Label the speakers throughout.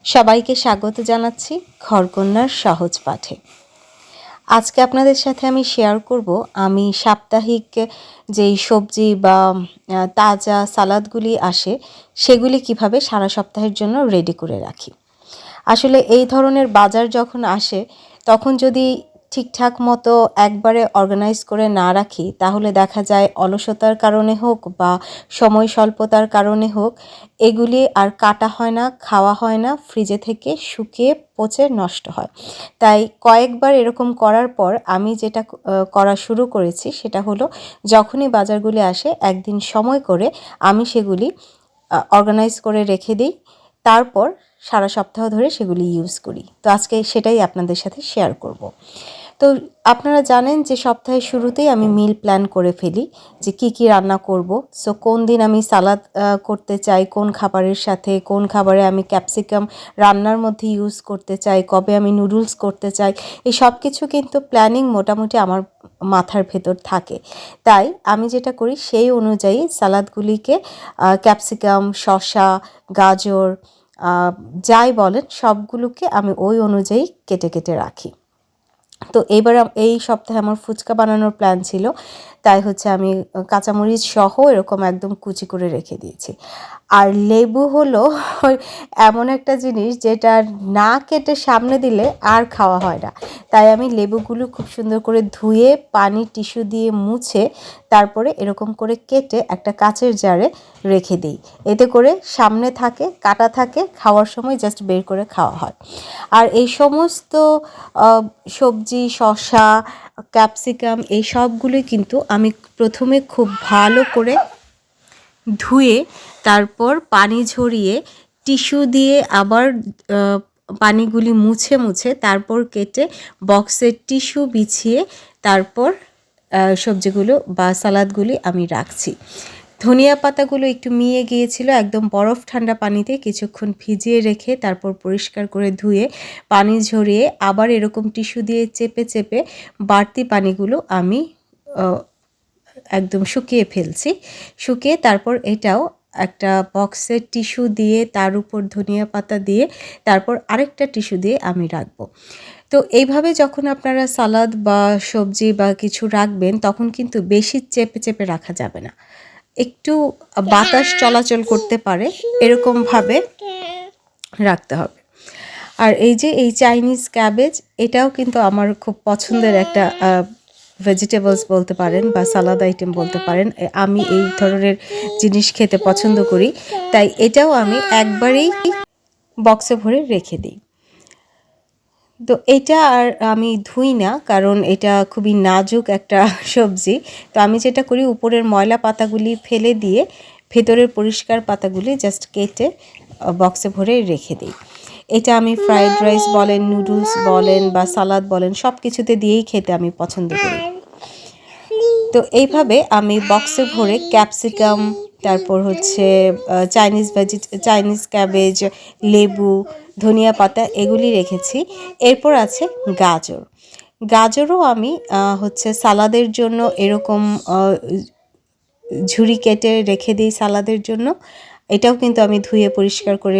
Speaker 1: সবাইকে স্বাগত জানাচ্ছি ঘরকন্যার সহজ পাঠে। আজকে আপনাদের সাথে আমি শেয়ার করব আমি সাপ্তাহিক যেই সবজি বা তাজা সালাদগুলি আসে সেগুলি কিভাবে সারা সপ্তাহের জন্য রেডি করে রাখি। আসলে এই ধরনের বাজার যখন আসে তখন যদি ঠিকঠাক মতো একবারে অর্গানাইজ করে না রাখি তাহলে দেখা যায় অলসতার কারণে হোক বা সময় স্বল্পতার কারণে হোক এগুলি আর কাটা হয় না, খাওয়া হয় না, ফ্রিজে থেকে শুকিয়ে পচে নষ্ট হয়। তাই কয়েকবার এরকম করার পর আমি যেটা করা শুরু করেছি সেটা হলো যখনই বাজারগুলি আসে একদিন সময় করে আমি সেগুলি অর্গানাইজ করে রেখে দিই, তারপর সারা সপ্তাহ ধরে সেগুলি ইউজ করি। তো আজকে সেটাই আপনাদের সাথে শেয়ার করব। তো আপনারা জানেন যে সপ্তাহের শুরুতেই আমি মিল প্ল্যান করে ফেলি যে কি কি রান্না করব। সো কোন দিন আমি সালাদ করতে চাই, কোন খাবারের সাথে কোন খাবারে আমি ক্যাপসিকাম রান্নার মধ্যে ইউজ করতে চাই, কবে আমি নুডলস করতে চাই, এই সব কিছু কিন্তু প্ল্যানিং মোটামুটি আমার মাথার ভেতর থাকে। তাই আমি যেটা করি সেই অনুযায়ী সালাদগুলিকে ক্যাপসিকাম, শসা, গাজর যাই বলেন সবগুলোকে আমি ওই অনুযায়ী কেটে কেটে রাখি। তো এবার এই সপ্তাহে আমার ফুচকা বানানোর প্ল্যান ছিল, তাই হচ্ছে আমি কাঁচামরিচ সহ এরকম একদম কুচি করে রেখে দিয়েছি। আর লেবু হলো এমন একটা জিনিস যেটা না কেটে সামনে দিলে আর খাওয়া হয় না। তাই আমি লেবুগুলো খুব সুন্দর করে ধুয়ে পানি টিস্যু দিয়ে মুছে তারপরে এরকম করে কেটে একটা কাচের জারে রেখে দিই। এতে করে সামনে থাকে, কাটা থাকে, খাওয়ার সময় জাস্ট বের করে খাওয়া হয়। আর এই সমস্ত সবজি, শসা, ক্যাপসিকাম এই সবগুলোই কিন্তু আমি প্রথমে খুব ভালো করে ধুয়ে তারপর পানি ঝরিয়ে টিস্যু দিয়ে আবার পানিগুলি মুছে মুছে তারপর কেটে বক্সের টিস্যু বিছিয়ে তারপর সবজিগুলো বা সালাদগুলি আমি রাখছি। ধনিয়া পাতাগুলো একটু মিয়ে গিয়েছিল, একদম বরফ ঠান্ডা পানিতে কিছুক্ষণ ভিজিয়ে রেখে তারপর পরিষ্কার করে ধুয়ে পানি ঝরিয়ে আবার এরকম টিস্যু দিয়ে চেপে চেপে বাড়তি পানিগুলো আমি একদম শুকিয়ে ফেলছি। শুকিয়ে তারপর এটাও একটা বক্সের টিস্যু দিয়ে তার উপর ধনিয়া পাতা দিয়ে তারপর আরেকটা টিস্যু দিয়ে আমি রাখবো। তো এইভাবে যখন আপনারা সালাদ বা সবজি বা কিছু রাখবেন তখন কিন্তু বেশি চেপে চেপে রাখা যাবে না, একটু বাতাস চলাচল করতে পারে এরকমভাবে রাখতে হবে। আর এই যে এই চাইনিজ ক্যাবেজ, এটাও কিন্তু আমার খুব পছন্দের একটা ভেজিটেবলস বলতে পারেন বা সালাদ আইটেম বলতে পারেন। আমি এই ধরনের জিনিস খেতে পছন্দ করি, তাই এটাও আমি একবারেই বক্সে ভরে রেখে দিই। তো এটা আর আমি ধুই না, কারণ এটা খুবই নাজুক একটা সবজি। তো আমি যেটা করি উপরের ময়লা পাতাগুলি ফেলে দিয়ে ভেতরের পরিষ্কার পাতাগুলি জাস্ট কেটে বক্সে ভরে রেখে দিই। এটা আমি ফ্রাইড রাইস বলেন, নুডলস বলেন বা সালাদ বলেন সব কিছুতে দিয়েই খেতে আমি পছন্দ করি। তো এইভাবে আমি বক্সে ভরে ক্যাপসিকাম, তারপর হচ্ছে চাইনিজ ক্যাবেজ, লেবু, ধনিয়া পাতা এগুলি রেখেছি। এরপর আছে গাজর। গাজরও আমি হচ্ছে সালাদের জন্য এরকম ঝুরি কেটে রেখে দিই সালাদের জন্য। এটাও কিন্তু আমি ধুয়ে পরিষ্কার করে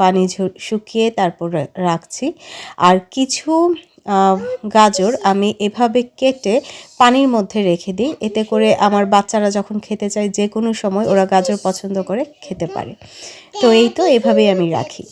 Speaker 1: পানি শুকিয়ে তারপর রাখছি। আর কিছু গাজর আমি এভাবে কেটে পানির মধ্যে রেখে দিই, এতে করে আমার বাচ্চারা যখন খেতে চায় যে কোনো সময় ওরা গাজর পছন্দ করে খেতে পারে। তো এই তো এভাবেই আমি রাখি।